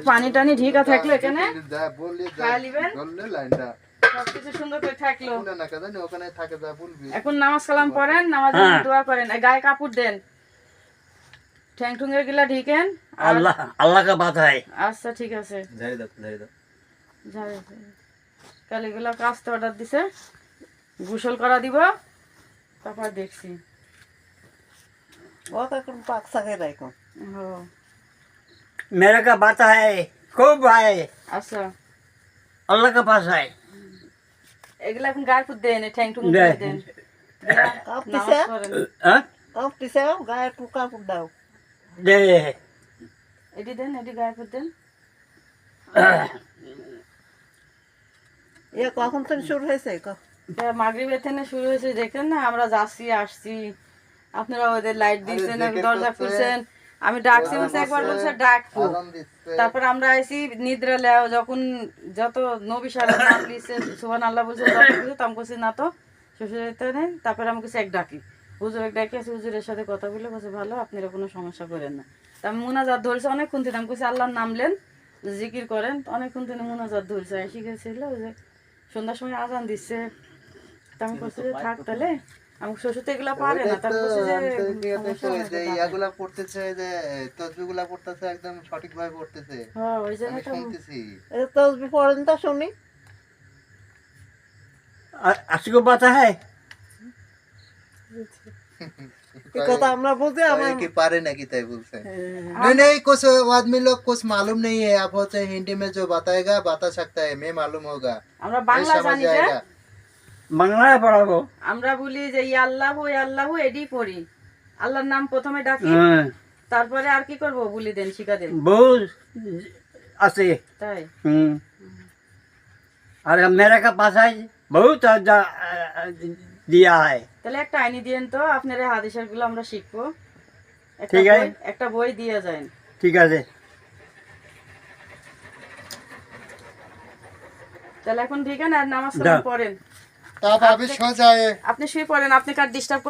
পানি টানি ঢিকা থাকলো এখানে এখন নামাজ কালাম পড়েন, নামাজের দোয়া করেন, গায়ে কাপড় দেন, ঠ্যাং ঠুঙ্গের গিলা ঢিকেন, আল্লাহকে বাঁচায়। আচ্ছা ঠিক আছে, কালীগুলা কাজতে অর্ডার দিছে, গোসল করা দিব, তারপর দেখছি मेरे का बात है खूब है। আচ্ছা अल्लाह का पास है। এগুলা এখন গায়ে পুত দেন, ঠ্যাং ঠুঙ্গ দেন, নামাজ পড়েন। दे এটি দেন, এটি গায়ে পুত দেন। কখন থেকে শুরু হয়েছে? মাগরিবের থেকে শুরু হয়েছে, দেখেন না আমরা যাচ্ছি আসছি, আপনারা ওদের লাইট দিচ্ছেন, দরজা খুলছেন, আমি ডাকছি বলছে, একবার বলছে ডাকবো, তারপর আমরা আইসি নিদ্রা লেও, যখন যত নবী সালের নাম লিখছে সুবহানাল্লাহ বলছে, আমি বলছি না তো শ্বশুর নেই, তারপরে আমি কিছু এক ডাকি, হুজুর এক ডাকি আছে, হুজুরের সাথে কথা বলে বলছে ভালো, আপনারা কোনো সমস্যা করেন না। তা আমি মুনাজাত ধরছে অনেকক্ষণ থেকে, আমি বলছি আল্লাহর নামলেন জিকির করেন, অনেকক্ষণ থেকে মুনাজাত ধরছে, এসে গেছিল যে সন্ধ্যার সময় আজান দিচ্ছে, তা আমি বলছি যে থাক তাহলে, আমি শ্বশুর তো এগুলা পারে না, তার বলছে যে ইয়াগুলা পড়তেছে, যে তসবিহগুলা পড়তেছে একদম সঠিকভাবে পড়তেছে। হ্যাঁ ওই জন্য তো শুনতেছি তসবিহ পড়েন তা শুনি। आपको पता है কথা আমরা বুঝি, আমার कि पारे ना कि तय बोलते हैं। नहीं कुछ आदमी लोग कुछ मालूम नहीं है, आप होते हिंदी में जो बताएगा बता सकता है, मैं मालूम होगा, আমরা বাংলা জানি যে बांग्ला पढ़ाबो। আমরা বলি যে ইয়া আল্লাহু এডি পড়ি, আল্লাহর নাম প্রথমে ডাকি, তারপরে আর কি করব বলি দেন, শিখা দেন बहुत আছে তাই। और मेरे का पास है बहुत दिया है। তাহলে একটা আইনি দিয়েন তো, আপনার এই হাদিসের গুলো আমরা শিখবো, ঠিক আছে, একটা বই দিয়ে যান। ঠিক আছে, তাহলে এখন ঠিক আছে, আর নামাজ কালাম পড়েন, आप अभी सो जाए। আপনি শুয়ে পড়েন, আপনি কার ডিস্টার্ব